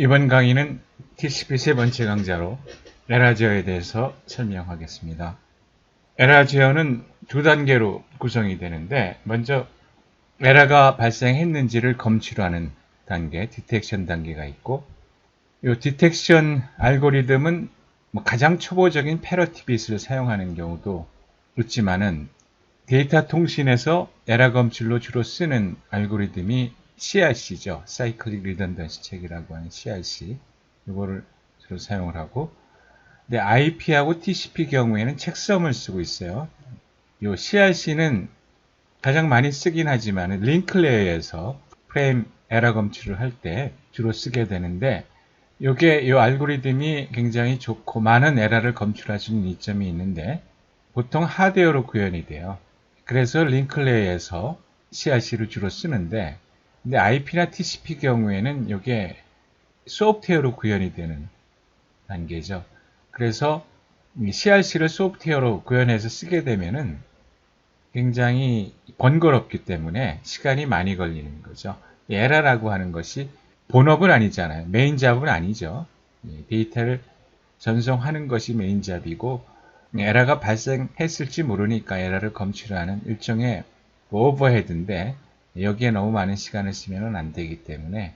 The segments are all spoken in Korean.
이번 강의는 TCP 세 번째 강좌로 에라제어에 대해서 설명하겠습니다. 에라제어는 두 단계로 구성이 되는데, 먼저 에러가 발생했는지를 검출하는 단계, 디텍션 단계가 있고, 이 디텍션 알고리즘은 가장 초보적인 패러티 빗을 사용하는 경우도 있지만은, 데이터 통신에서 에러 검출로 주로 쓰는 알고리즘이 CRC죠. Cyclic Redundancy Check이라고 하는 CRC. 이거를 주로 사용을 하고, 근데 IP하고 TCP 경우에는 체크섬을 쓰고 있어요. 이 CRC는 가장 많이 쓰긴 하지만 링크 레이어에서 프레임 에러 검출을 할 때 주로 쓰게 되는데, 이게 이 알고리즘이 굉장히 좋고 많은 에러를 검출할 수 있는 이점이 있는데, 보통 하드웨어로 구현이 돼요. 그래서 링크 레이어에서 CRC를 주로 쓰는데, 근데 IP나 TCP 경우에는 이게 소프트웨어로 구현이 되는 단계죠. 그래서 CRC를 소프트웨어로 구현해서 쓰게 되면은 굉장히 번거롭기 때문에 시간이 많이 걸리는 거죠. 에러라고 하는 것이 본업은 아니잖아요. 메인 잡은 아니죠. 데이터를 전송하는 것이 메인 잡이고, 에러가 발생했을지 모르니까 에러를 검출하는 일종의 오버헤드인데, 여기에 너무 많은 시간을 쓰면 안 되기 때문에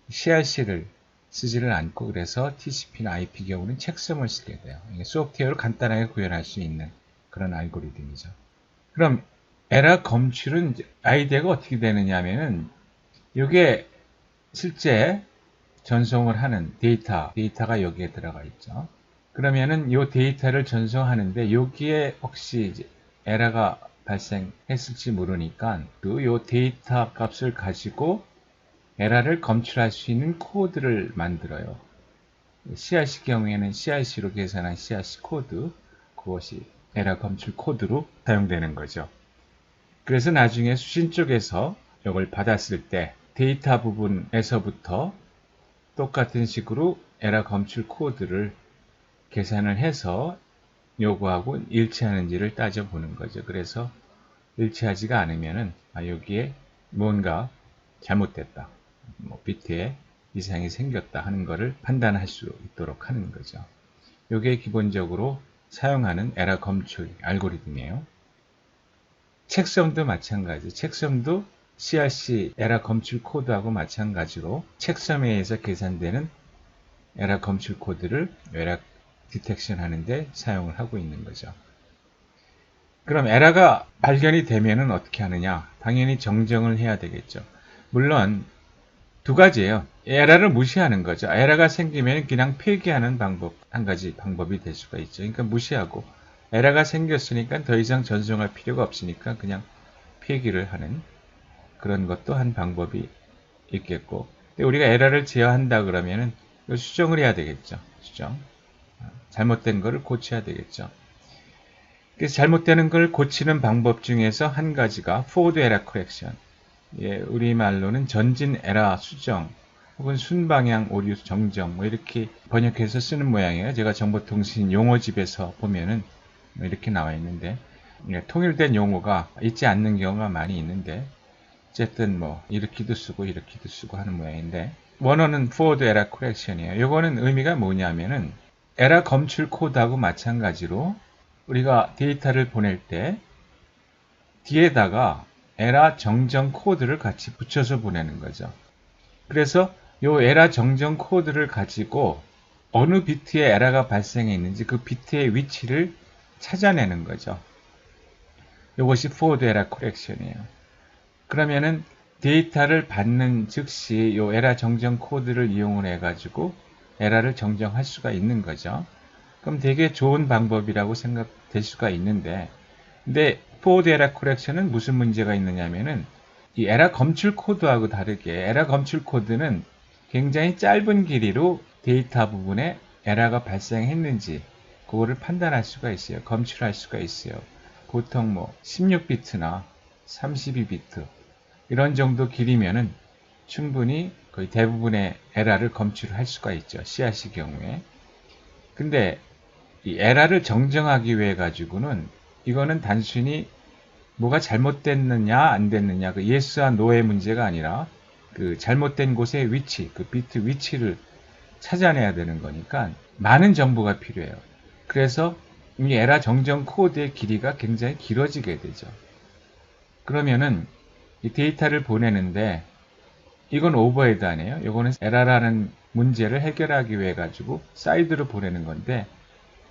CRC를 쓰지를 않고, 그래서 TCP나 IP 경우는 체크섬을 쓰게 돼요. 소프트웨어로 간단하게 구현할 수 있는 그런 알고리즘이죠. 그럼 에러 검출은 아이디어가 어떻게 되느냐 하면은, 이게 실제 전송을 하는 데이터가 여기에 들어가 있죠. 그러면은 이 데이터를 전송하는데 여기에 혹시 이제 에러가 발생했을지 모르니까 또 이 데이터 값을 가지고 에러를 검출할 수 있는 코드를 만들어요. CRC 경우에는 CRC로 계산한 CRC 코드, 그것이 에러 검출 코드로 사용되는 거죠. 그래서 나중에 수신 쪽에서 이걸 받았을 때 데이터 부분에서부터 똑같은 식으로 에러 검출 코드를 계산을 해서 요구하고 일치하는지를 따져보는 거죠. 그래서 일치하지가 않으면은 여기에 뭔가 잘못됐다, 비트에 이상이 생겼다 하는 것을 판단할 수 있도록 하는 거죠. 이게 기본적으로 사용하는 에러 검출 알고리즘이에요. 체크섬도 마찬가지. 체크섬도 CRC 에러 검출 코드하고 마찬가지로 체크섬에 의해서 계산되는 에러 검출 코드를 에러 디텍션 하는데 사용을 하고 있는 거죠. 그럼 에러가 발견이 되면은 어떻게 하느냐? 당연히 정정을 해야 되겠죠. 물론 두 가지예요. 에러를 무시하는 거죠. 에러가 생기면 그냥 폐기하는 방법, 한 가지 방법이 될 수가 있죠. 그러니까 무시하고, 에러가 생겼으니까 더 이상 전송할 필요가 없으니까 그냥 폐기를 하는 그런 것도 한 방법이 있겠고, 근데 우리가 에러를 제어한다 그러면은 수정을 해야 되겠죠. 수정. 잘못된 거를 고쳐야 되겠죠. 그래서 잘못되는 걸 고치는 방법 중에서 한 가지가 forward error correction. 우리말로는 전진 에러 수정 혹은 순방향 오류 정정 이렇게 번역해서 쓰는 모양이에요. 제가 정보통신 용어집에서 보면은 이렇게 나와 있는데, 통일된 용어가 있지 않는 경우가 많이 있는데, 어쨌든 이렇게도 쓰고 이렇게도 쓰고 하는 모양인데, 원어는 forward error correction이에요. 이거는 의미가 뭐냐면은 에러 검출 코드하고 마찬가지로 우리가 데이터를 보낼 때 뒤에다가 에러 정정 코드를 같이 붙여서 보내는 거죠. 그래서 이 에러 정정 코드를 가지고 어느 비트에 에러가 발생했는지 그 비트의 위치를 찾아내는 거죠. 이것이 forward error correction이에요. 그러면은 데이터를 받는 즉시 이 에러 정정 코드를 이용을 해가지고 에러를 정정할 수가 있는 거죠. 그럼 되게 좋은 방법이라고 생각될 수가 있는데, 근데 forward error correction은 무슨 문제가 있느냐면은 이 에러 검출 코드하고 다르게 에러 검출 코드는 굉장히 짧은 길이로 데이터 부분에 에러가 발생했는지 그거를 판단할 수가 있어요. 검출할 수가 있어요. 보통 16비트나 32비트 이런 정도 길이면은 충분히 거의 대부분의 에러를 검출할 수가 있죠. CRC 경우에. 근데 이 에러를 정정하기 위해 가지고는 이거는 단순히 뭐가 잘못됐느냐 안 됐느냐 그 예스와 노의 문제가 아니라 그 잘못된 곳의 위치, 그 비트 위치를 찾아내야 되는 거니까 많은 정보가 필요해요. 그래서 이 에라 정정 코드의 길이가 굉장히 길어지게 되죠. 그러면은 이 데이터를 보내는데 이건 오버헤드 아니에요. 이거는 에라라는 문제를 해결하기 위해 가지고 사이드로 보내는 건데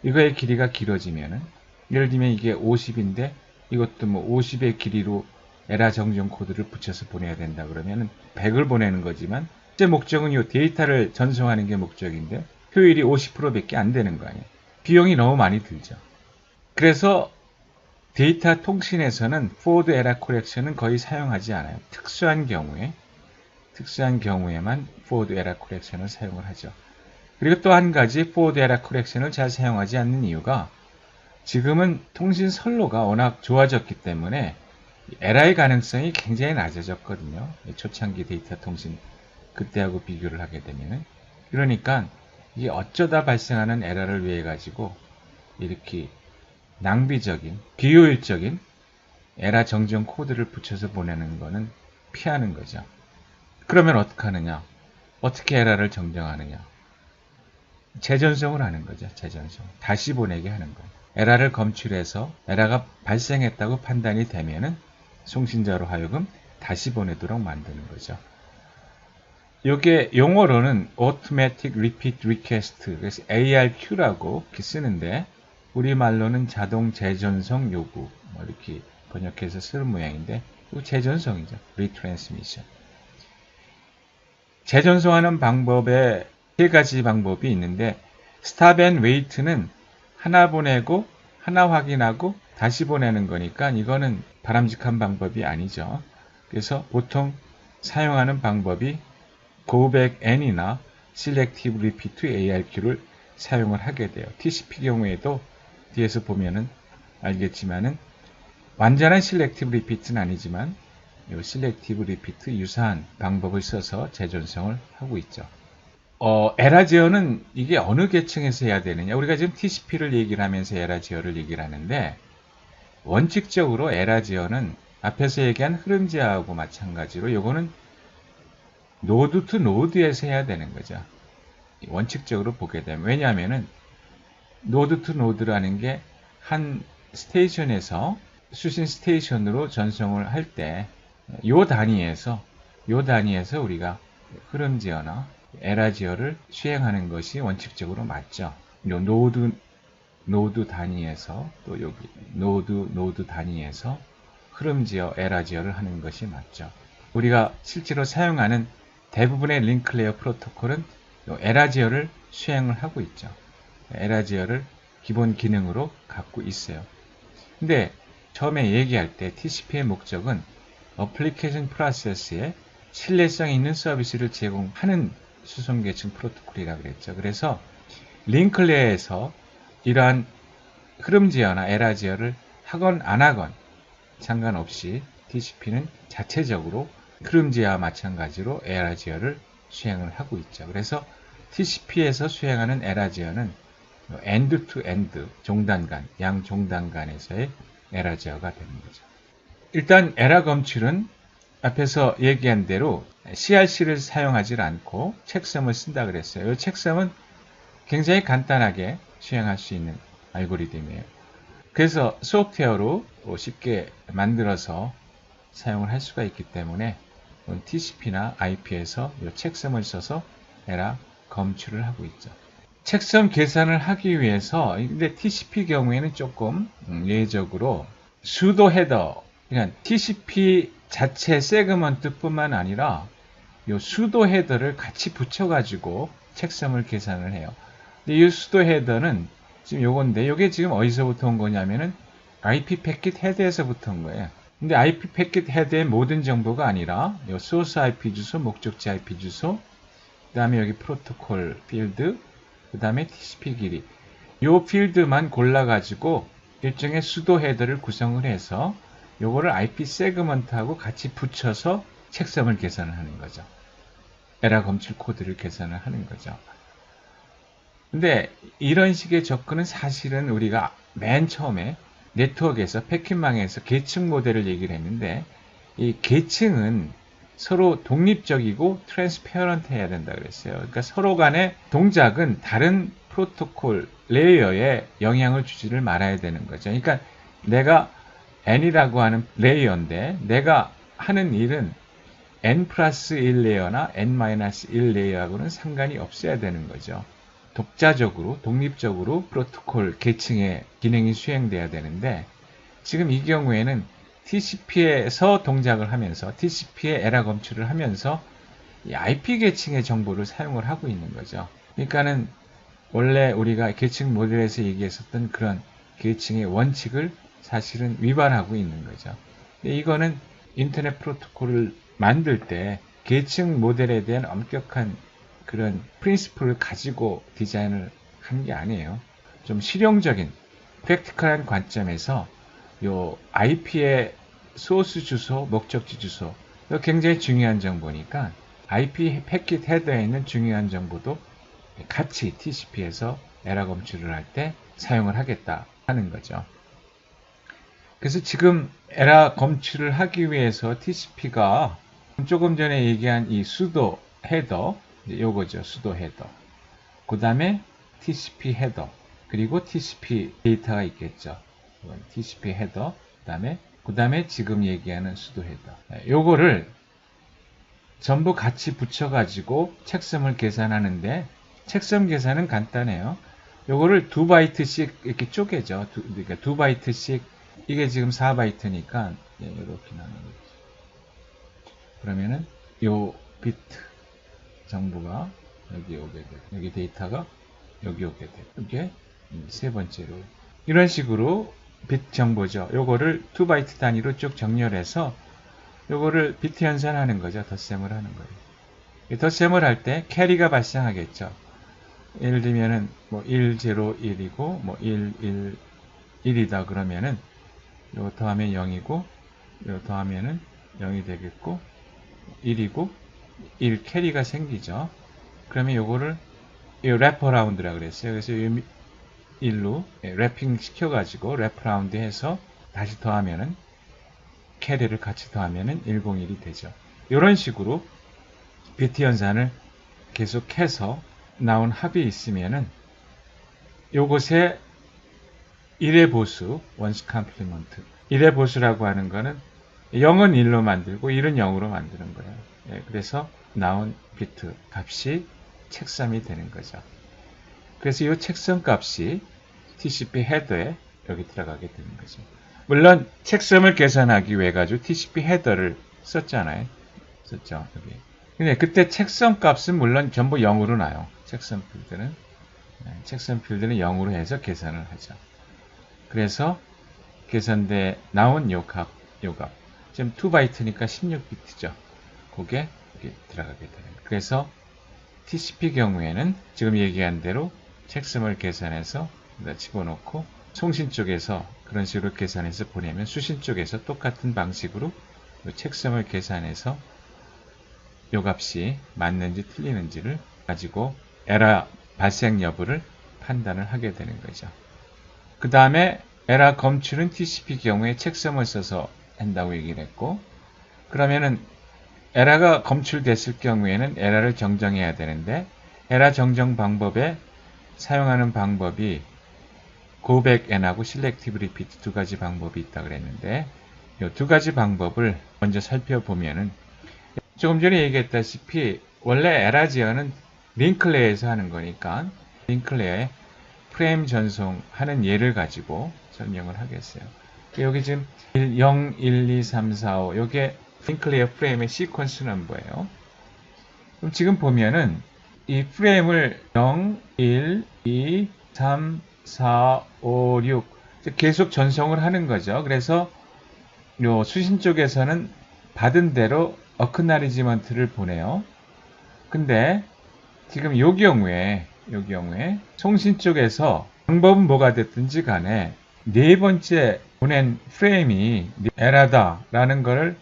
이거의 길이가 길어지면은 예를 들면 이게 50인데 이것도 뭐 50의 길이로 에라 정정 코드를 붙여서 보내야 된다 그러면은 100을 보내는 거지만 실제 목적은 이 데이터를 전송하는 게 목적인데 효율이 50%밖에 안 되는 거 아니에요. 비용이 너무 많이 들죠. 그래서 데이터 통신에서는 포워드 에라 코렉션은 거의 사용하지 않아요. 특수한 경우에만 포워드 에라 코렉션을 사용을 하죠. 그리고 또 한 가지 포워드 에라 코렉션을 잘 사용하지 않는 이유가 지금은 통신 선로가 워낙 좋아졌기 때문에 에라의 가능성이 굉장히 낮아졌거든요. 초창기 데이터 통신 그때하고 비교를 하게 되면은. 그러니까 이게 어쩌다 발생하는 에러를 위해 가지고 이렇게 낭비적인, 비효율적인 에라 정정 코드를 붙여서 보내는 거는 피하는 거죠. 그러면 어떻게 하느냐? 어떻게 에러를 정정하느냐? 재전송을 하는 거죠. 재전송. 다시 보내게 하는 거예요. 에러를 검출해서 에러가 발생했다고 판단이 되면은 송신자로 하여금 다시 보내도록 만드는 거죠. 이게 용어로는 Automatic Repeat Request, 그래서 ARQ라고 이렇게 쓰는데 우리말로는 자동 재전송 요구 뭐 이렇게 번역해서 쓰는 모양인데 이거 재전송이죠. Retransmission. 재전송하는 방법에 세 가지 방법이 있는데 Stop and Wait는 하나 보내고 하나 확인하고 다시 보내는 거니까 이거는 바람직한 방법이 아니죠. 그래서 보통 사용하는 방법이 Go back and이나 Selective Repeat ARQ를 사용을 하게 돼요. TCP 경우에도 뒤에서 보면은 알겠지만은 완전한 Selective Repeat는 아니지만 이 Selective Repeat 유사한 방법을 써서 재전송을 하고 있죠. 에라 제어는 이게 어느 계층에서 해야 되느냐? 우리가 지금 TCP를 얘기를 하면서 에라 제어를 얘기를 하는데 원칙적으로 에라 제어는 앞에서 얘기한 흐름 제어하고 마찬가지로 이거는 노드 투 노드에서 해야 되는 거죠. 원칙적으로 보게 되면. 왜냐하면은 노드 투 노드라는 게 한 스테이션에서 수신 스테이션으로 전송을 할 때 요 단위에서 우리가 흐름 제어나 에라 제어를 수행하는 것이 원칙적으로 맞죠. 요 노드 단위에서 또 여기 노드 단위에서 흐름 제어, 에라 제어를 하는 것이 맞죠. 우리가 실제로 사용하는 대부분의 링크 레이어 프로토콜은 에라 제어를 수행을 하고 있죠. 에라 제어를 기본 기능으로 갖고 있어요. 근데 처음에 얘기할 때 TCP의 목적은 어플리케이션 프로세스에 신뢰성 있는 서비스를 제공하는 수송 계층 프로토콜이라고 그랬죠. 그래서 링크 레이어에서 이러한 흐름 제어나 에라 제어를 하건 안 하건 상관없이 TCP는 자체적으로 흐름 제어와 마찬가지로 에라 제어를 수행을 하고 있죠. 그래서 TCP에서 수행하는 에라 제어는 엔드 투 엔드, 종단 간, 양 종단 간에서의 에라 제어가 되는 거죠. 일단 에라 검출은 앞에서 얘기한 대로 CRC를 사용하지 않고 책섬을 쓴다 그랬어요. 이 책섬은 굉장히 간단하게 수행할 수 있는 알고리즘이에요. 그래서 소프트웨어로 쉽게 만들어서 사용을 할 수가 있기 때문에 TCP나 IP에서 이 책섬을 써서 에라 검출을 하고 있죠. 책섬 계산을 하기 위해서 근데 TCP 경우에는 조금 예외적으로 수도 헤더, 그러니까 TCP 자체 세그먼트뿐만 아니라 이 수도 헤더를 같이 붙여가지고 책섬을 계산을 해요. 근데 이 수도 헤더는 지금 요건데 요게 지금 어디서부터 온 거냐면은 IP 패킷 헤드에서부터 온 거예요. 근데 IP 패킷 헤드의 모든 정보가 아니라 요 소스 IP 주소, 목적지 IP 주소, 그 다음에 여기 프로토콜 필드, 그 다음에 TCP 길이. 요 필드만 골라가지고 일종의 수도 헤더를 구성을 해서 요거를 IP 세그먼트하고 같이 붙여서 책섬을 계산을 하는 거죠. 에라 검출 코드를 계산을 하는 거죠. 근데 이런 식의 접근은 사실은 우리가 맨 처음에 네트워크에서 패킷망에서 계층 모델을 얘기를 했는데 이 계층은 서로 독립적이고 트랜스페어런트 해야 된다 그랬어요. 그러니까 서로 간의 동작은 다른 프로토콜 레이어에 영향을 주지를 말아야 되는 거죠. 그러니까 내가 n이라고 하는 레이어인데 내가 하는 일은 n 플러스 1 레이어나 n-1 레이어하고는 상관이 없어야 되는 거죠. 독자적으로, 독립적으로 프로토콜 계층의 기능이 수행돼야 되는데 지금 이 경우에는 TCP에서 동작을 하면서 TCP의 에러 검출을 하면서 이 IP 계층의 정보를 사용을 하고 있는 거죠. 그러니까는 원래 우리가 계층 모델에서 얘기했었던 그런 계층의 원칙을 사실은 위반하고 있는 거죠. 이거는 인터넷 프로토콜을 만들 때 계층 모델에 대한 엄격한 그런 프린시플을 가지고 디자인을 한 게 아니에요. 좀 실용적인, 프랙티컬한 관점에서 요 IP의 소스 주소, 목적지 주소 이거 굉장히 중요한 정보니까 IP 패킷 헤더에 있는 중요한 정보도 같이 TCP에서 에러 검출을 할 때 사용을 하겠다 하는 거죠. 그래서 지금 에러 검출을 하기 위해서 TCP가 조금 전에 얘기한 이 수도 헤더, 요거죠. 수도 헤더. 그 다음에 TCP 헤더, 그리고 TCP 데이터가 있겠죠. TCP 헤더, 그 다음에 지금 얘기하는 수도 헤더. 요거를 전부 같이 붙여가지고 책섬을 계산하는데, 책섬 계산은 간단해요. 요거를 2바이트씩 이렇게 쪼개죠. 그러니까 2바이트씩, 이게 지금 4바이트니까, 이렇게 나누겠죠. 그러면은, 요 비트 정보가 여기 오게 돼. 여기 데이터가 여기 오게 돼. 이게 세 번째로. 이런 식으로 비트 정보죠. 요거를 2바이트 단위로 쭉 정렬해서 요거를 비트 연산하는 거죠. 덧셈을 하는 거예요. 덧셈을 할 때 캐리가 발생하겠죠. 예를 들면은 뭐 1, 0, 1이고 뭐 1, 1, 1이다 그러면은 요 더하면 0이고 요 더하면은 0이 되겠고 1이고 1 캐리가 생기죠. 그러면 요거를 이 래퍼라운드라 그랬어요. 그래서 이 1로 래핑 시켜가지고 래퍼라운드 해서 다시 더하면은 캐리를 같이 더하면은 101이 되죠. 이런 식으로 비트 연산을 계속해서 나온 합이 있으면은 요것에 1의 보수, 원스 컴플리먼트. 1의 보수라고 하는 거는 0은 1로 만들고 1은 0으로 만드는 거예요. 그래서 나온 비트 값이 책섬이 되는 거죠. 그래서 이 책섬 값이 TCP 헤더에 여기 들어가게 되는 거죠. 물론 책섬을 계산하기 위해 가지고 TCP 헤더를 썼잖아요. 썼죠. 여기. 근데 그때 책섬 값은 물론 전부 0으로 나요. 책섬 필드는 0으로 해서 계산을 하죠. 그래서 계산돼 나온 요 값. 지금 2바이트니까 16비트죠. 그게 여기 들어가게 되는 거예요. 그래서 TCP 경우에는 지금 얘기한 대로 책섬을 계산해서 집어넣고 송신 쪽에서 그런 식으로 계산해서 보내면 수신 쪽에서 똑같은 방식으로 책섬을 계산해서 요 값이 맞는지 틀리는지를 가지고 에러 발생 여부를 판단을 하게 되는 거죠. 그 다음에 에러 검출은 TCP 경우에 책섬을 써서 한다고 얘기를 했고, 그러면은 에러가 검출됐을 경우에는 에러를 정정해야 되는데, 에러 정정 방법에 사용하는 방법이 고백N하고 Selective Repeat 두 가지 방법이 있다 그랬는데, 이 두 가지 방법을 먼저 살펴보면은, 조금 전에 얘기했다시피 원래 에러 제어는 링클레어에서 하는 거니까 링클레어에 프레임 전송하는 예를 가지고 설명을 하겠어요. 여기 지금 0, 1, 2, 3, 4, 5 이게 링클레어 프레임의 시퀀스 넘버예요. 그럼 지금 보면은 이 프레임을 0, 1, 2, 3, 4, 5, 6 계속 전송을 하는 거죠. 그래서 요 수신 쪽에서는 받은 대로 어크나리지먼트를 보내요. 근데 지금 요 경우에 송신 쪽에서 방법은 뭐가 됐든지 간에 네 번째 보낸 프레임이 에러다라는 것을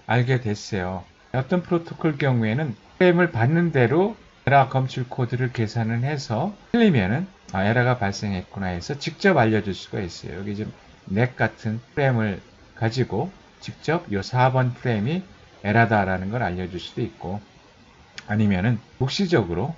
알게 됐어요. 어떤 프로토콜 경우에는 프레임을 받는 대로 에러 검출 코드를 계산을 해서 틀리면은 에러가 발생했구나 해서 직접 알려줄 수가 있어요. 여기 지금 넥 같은 프레임을 가지고 직접 요 4번 프레임이 에라다라는 걸 알려줄 수도 있고, 아니면은 묵시적으로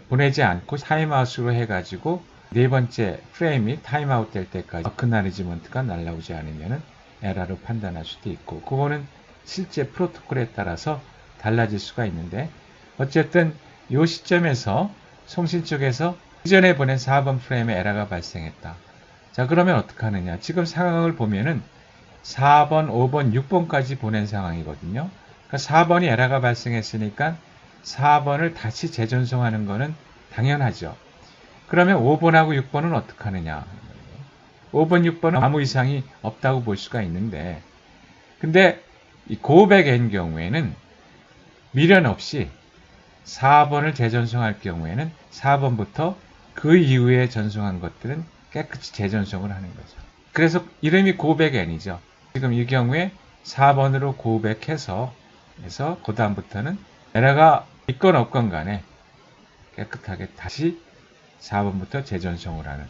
보내지 않고 타임아웃으로 해가지고 네 번째 프레임이 타임아웃 될 때까지 어크나리지먼트가 날라오지 않으면은 에러로 판단할 수도 있고, 그거는 실제 프로토콜에 따라서 달라질 수가 있는데, 어쨌든 이 시점에서 송신 쪽에서 이전에 보낸 4번 프레임에 에러가 발생했다. 자, 그러면 어떻게 하느냐? 지금 상황을 보면은 4번, 5번, 6번까지 보낸 상황이거든요. 그러니까 4번이 에러가 발생했으니까 4번을 다시 재전송하는 것은 당연하죠. 그러면 5번하고 6번은 어떻게 하느냐? 5번, 6번은 아무 이상이 없다고 볼 수가 있는데, 근데 이 고백인 경우에는 미련 없이 4번을 재전송할 경우에는 4번부터 그 이후에 전송한 것들은 깨끗이 재전송을 하는 거죠. 그래서 이름이 고백N이죠. 지금 이 경우에 4번으로 고백해서 그 다음부터는 에러가 있건 없건 간에 깨끗하게 다시 4번부터 재전송을 하는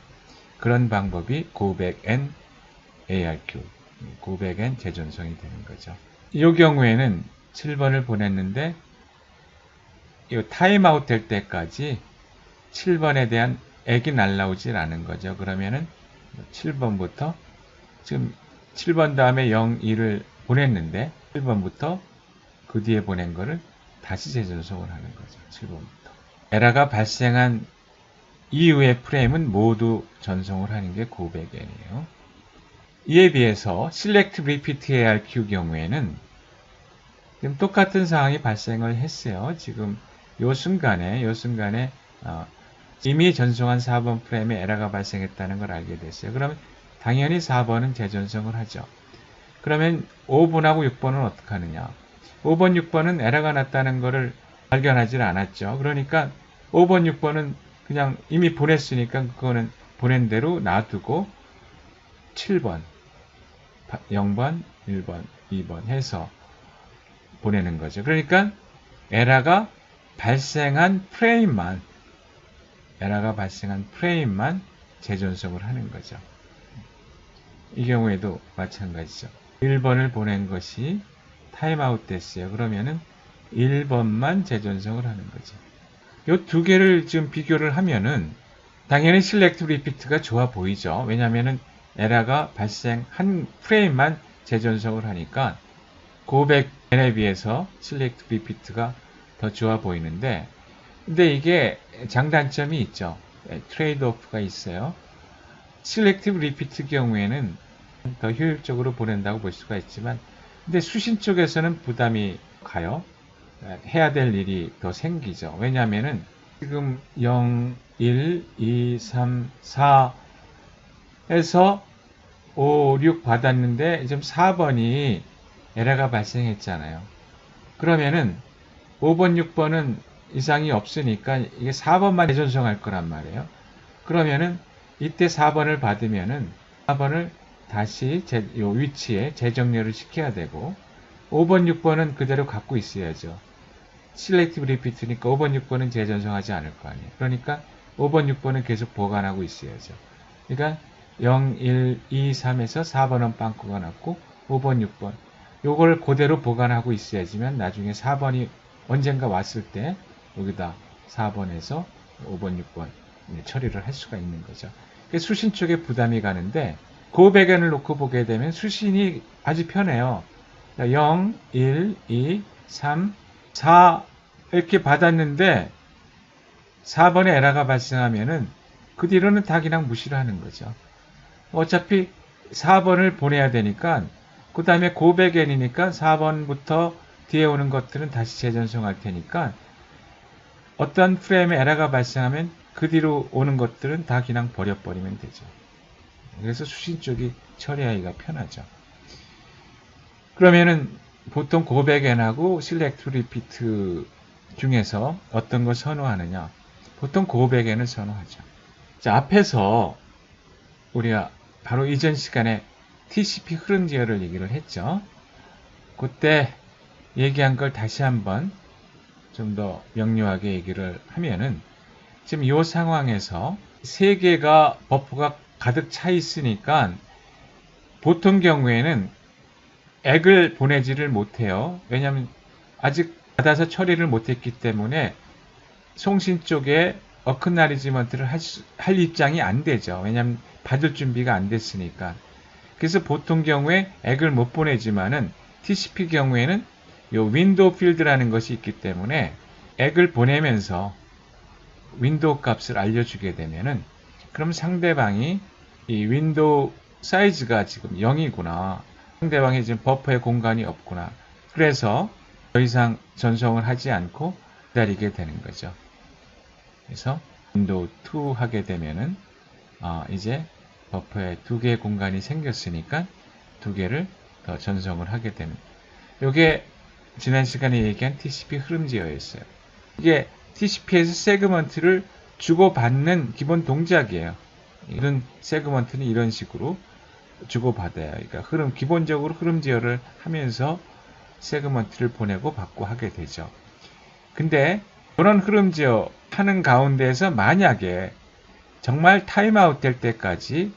그런 방법이 고백N ARQ, 고백N 재전송이 되는 거죠. 이 경우에는 7번을 보냈는데 이 타임아웃 될 때까지 7번에 대한 액이 날라오질 않은 거죠. 그러면은 7번부터 지금 7번 다음에 0, 1을 보냈는데 7번부터 그 뒤에 보낸 거를 다시 재전송을 하는 거죠. 7번부터. 에러가 발생한 이후의 프레임은 모두 전송을 하는 게 고백N이에요. 이에 비해서 Select Repeat ARQ 경우에는 지금 똑같은 상황이 발생을 했어요. 지금 요 순간에 이미 전송한 4번 프레임에 에러가 발생했다는 걸 알게 됐어요. 그러면 당연히 4번은 재전송을 하죠. 그러면 5번하고 6번은 어떻게 하느냐? 5번, 6번은 에러가 났다는 것을 발견하지 않았죠. 그러니까 5번, 6번은 그냥 이미 보냈으니까 그거는 보낸 대로 놔두고 7번, 0번, 1번, 2번 해서 보내는 거죠. 그러니까 에러가 발생한 프레임만 재전송을 하는 거죠. 이 경우에도 마찬가지죠. 1번을 보낸 것이 타임아웃 됐어요. 그러면은 1번만 재전송을 하는 거죠. 이 두 개를 지금 비교를 하면은 당연히 Select Repeat가 좋아 보이죠. 왜냐하면은 에러가 발생한 프레임만 재전송을 하니까 고백N에 비해서 Select Repeat가 더 좋아 보이는데, 근데 이게 장단점이 있죠. 트레이드 오프가 있어요. Selective Repeat 경우에는 더 효율적으로 보낸다고 볼 수가 있지만, 근데 수신 쪽에서는 부담이 가요. 해야 될 일이 더 생기죠. 왜냐하면은 지금 0, 1, 2, 3, 4 해서 5, 6 받았는데 지금 4번이 에러가 발생했잖아요. 그러면은 5번, 6번은 이상이 없으니까 이게 4번만 재전송할 거란 말이에요. 그러면은 이때 4번을 받으면은 4번을 다시 요 위치에 재정렬을 시켜야 되고, 5번, 6번은 그대로 갖고 있어야죠. Selective Repeat니까 5번, 6번은 재전송하지 않을 거 아니에요. 그러니까 5번, 6번은 계속 보관하고 있어야죠. 그러니까 0, 1, 2, 3에서 4번은 빵꾸가 났고 5번, 6번 요걸 그대로 보관하고 있어야지만 나중에 4번이 언젠가 왔을 때 여기다 4번에서 5번, 6번 처리를 할 수가 있는 거죠. 수신 쪽에 부담이 가는데 고백N을 놓고 보게 되면 수신이 아주 편해요. 0, 1, 2, 3, 4 이렇게 받았는데 4번에 에러가 발생하면은 그 뒤로는 다 그냥 무시를 하는 거죠. 어차피 4번을 보내야 되니까 그 다음에 고백N이니까 4번부터 뒤에 오는 것들은 다시 재전송할 테니까 어떤 프레임에 에러가 발생하면 그 뒤로 오는 것들은 다 그냥 버려버리면 되죠. 그래서 수신 쪽이 처리하기가 편하죠. 그러면은 보통 고백N하고 Select Repeat 중에서 어떤 걸 선호하느냐? 보통 고백N을 선호하죠. 자, 앞에서 우리가 바로 이전 시간에 TCP 흐름 제어를 얘기를 했죠. 그때 얘기한 걸 다시 한번 좀 더 명료하게 얘기를 하면은 지금 이 상황에서 3개가 버퍼가 가득 차 있으니까 보통 경우에는 액을 보내지를 못해요. 왜냐하면 아직 받아서 처리를 못했기 때문에 송신 쪽에 어크나리지먼트를 할 입장이 안 되죠. 왜냐하면 받을 준비가 안 됐으니까. 그래서 보통 경우에 액을 못 보내지만은 TCP 경우에는 요 윈도우 필드라는 것이 있기 때문에 액을 보내면서 윈도우 값을 알려주게 되면은 그럼 상대방이 이 윈도우 사이즈가 지금 0이구나. 상대방이 지금 버퍼에 공간이 없구나. 그래서 더 이상 전송을 하지 않고 기다리게 되는 거죠. 그래서 윈도우 2 하게 되면은 이제 버퍼에 2개의 공간이 생겼으니까 2개를 더 전송을 하게 되는. 이게 지난 시간에 얘기한 TCP 흐름 제어였어요. 이게 TCP에서 세그먼트를 주고받는 기본 동작이에요. 이런 세그먼트는 이런 식으로 주고받아요. 그러니까 기본적으로 흐름 제어를 하면서 세그먼트를 보내고 받고 하게 되죠. 근데 그런 흐름 제어 하는 가운데에서 만약에 정말 타임아웃 될 때까지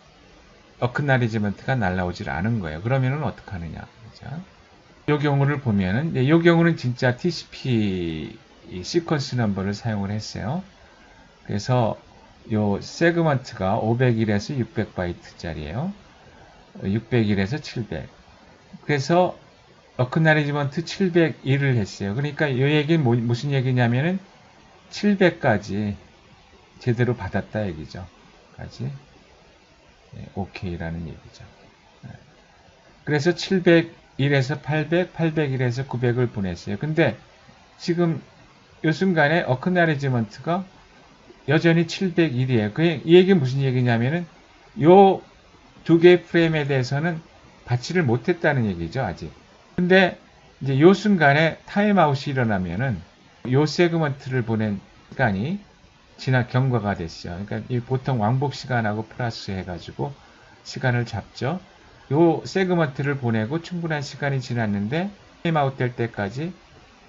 어크나리지먼트가 날라오질 않은 거예요. 그러면은 어떡하느냐. 그렇죠? 이 경우를 보면은, 이 경우는 진짜 TCP 시퀀스 넘버를 사용을 했어요. 그래서 요 세그먼트가 501에서 600바이트짜리예요. 601에서 700. 그래서 어크나리지먼트 701을 했어요. 그러니까 이 얘기는 무슨 얘기냐면은 700까지 제대로 받았다 얘기죠. 까지 오케이라는 얘기죠. 그래서 701에서 800, 801에서 900을 보냈어요. 근데 지금 이 순간에 어크나리지먼트가 여전히 701이에요. 이 얘기는 무슨 얘기냐면은 요 두 개의 프레임에 대해서는 받지를 못했다는 얘기죠, 아직. 근데 이제 요 순간에 타임아웃이 일어나면은 요 세그먼트를 보낸 시간이 경과가 됐죠. 그러니까 보통 왕복 시간하고 플러스 해가지고 시간을 잡죠. 요 세그먼트를 보내고 충분한 시간이 지났는데 타임아웃 될 때까지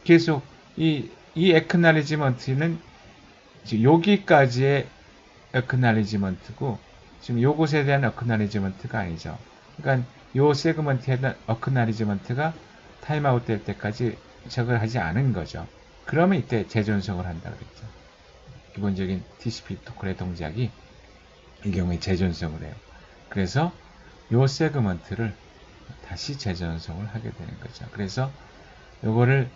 계속 이 액크날리지먼트는 여기까지의 액크날리지먼트고 지금 요것에 대한 액크날리지먼트가 아니죠. 그러니까 요 세그먼트에 대한 액크날리지먼트가 타임아웃 될 때까지 적을 하지 않은 거죠. 그러면 이때 재전송을 한다 그랬죠. 기본적인 TCP 프로토콜의 동작이 이 경우에 재전송을 해요. 그래서 요 세그먼트를 다시 재전송을 하게 되는 거죠. 그래서 요거를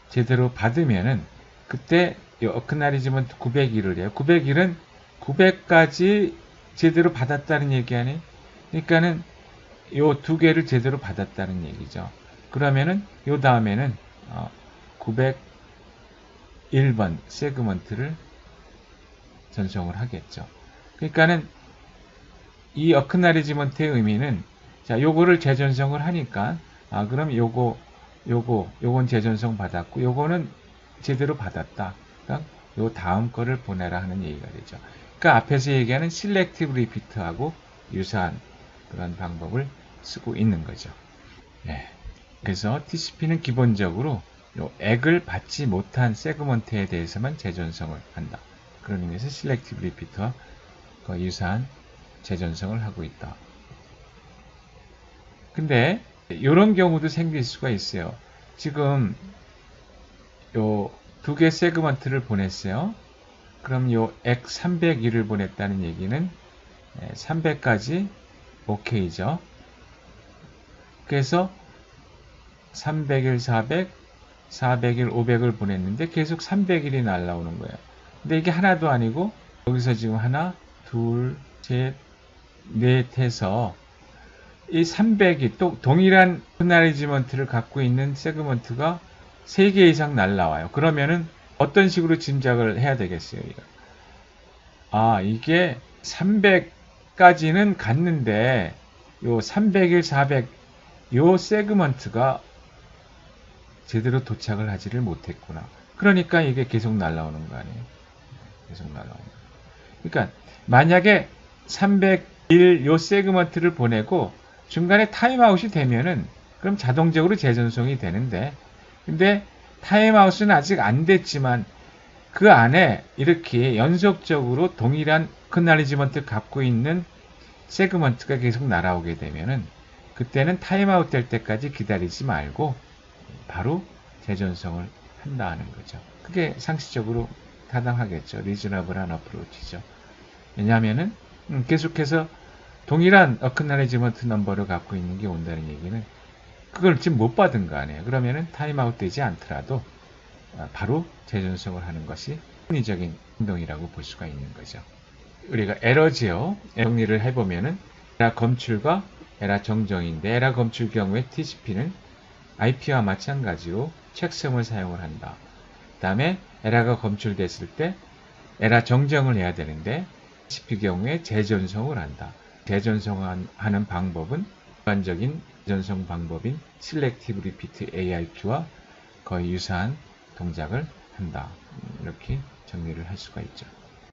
제대로 받으면은 그때 요 어크나리지먼트 901을 해요. 901은 900까지 제대로 받았다는 얘기 아니에요? 그러니까는 요 두 개를 제대로 받았다는 얘기죠. 그러면은 요 다음에는 901번 세그먼트를 전송을 하겠죠. 그러니까는 이 어크나리지먼트의 의미는 자, 요거를 재전송을 하니까 그럼 요건 재전송 받았고 요거는 제대로 받았다. 그러니까 요 다음 거를 보내라 하는 얘기가 되죠. 그러니까 앞에서 얘기하는 셀렉티브 리피트하고 유사한 그런 방법을 쓰고 있는 거죠. 네. 그래서 TCP는 기본적으로 요 액을 받지 못한 세그먼트에 대해서만 재전송을 한다. 그런 의미에서 셀렉티브 리피트와 유사한 재전송을 하고 있다. 근데 이런 경우도 생길 수가 있어요. 지금 요 두 개 세그먼트를 보냈어요. 그럼 요 액 301을 보냈다는 얘기는 300까지 오케이죠. 그래서 301, 400, 401, 500을 보냈는데 계속 301이 날라오는 거예요. 근데 이게 하나도 아니고 여기서 지금 하나, 둘, 셋, 넷 해서 이 300이 또 동일한 어크나리지먼트를 갖고 있는 세그먼트가 3개 이상 날라와요. 그러면은 어떤 식으로 짐작을 해야 되겠어요? 이게 300까지는 갔는데 요 301, 400 요 세그먼트가 제대로 도착을 하지를 못했구나. 그러니까 이게 계속 날라오는 거 아니에요? 계속 날라오는 거. 그러니까 만약에 301 요 세그먼트를 보내고 중간에 타임아웃이 되면은 그럼 자동적으로 재전송이 되는데 근데 타임아웃은 아직 안 됐지만 그 안에 이렇게 연속적으로 동일한 어크나리지먼트를 갖고 있는 세그먼트가 계속 날아오게 되면은 그때는 타임아웃 될 때까지 기다리지 말고 바로 재전송을 한다는 거죠. 그게 상식적으로 타당하겠죠. 리즈너블한 어프로치죠. 왜냐하면은 계속해서 동일한 어크나레지먼트 넘버를 갖고 있는 게 온다는 얘기는 그걸 지금 못 받은 거 아니에요. 그러면은 타임아웃 되지 않더라도 바로 재전송을 하는 것이 합리적인 행동이라고 볼 수가 있는 거죠. 우리가 에러지요. 정리를 해보면은 에라 검출과 에라 정정인데 에라 검출 경우에 TCP는 IP와 마찬가지로 책섬을 사용을 한다. 그 다음에 에라가 검출됐을 때 에라 정정을 해야 되는데 TCP 경우에 재전송을 한다. 재전송하는 방법은 일반적인 재전송 방법인 Selective Repeat ARQ와 거의 유사한 동작을 한다. 이렇게 정리를 할 수가 있죠.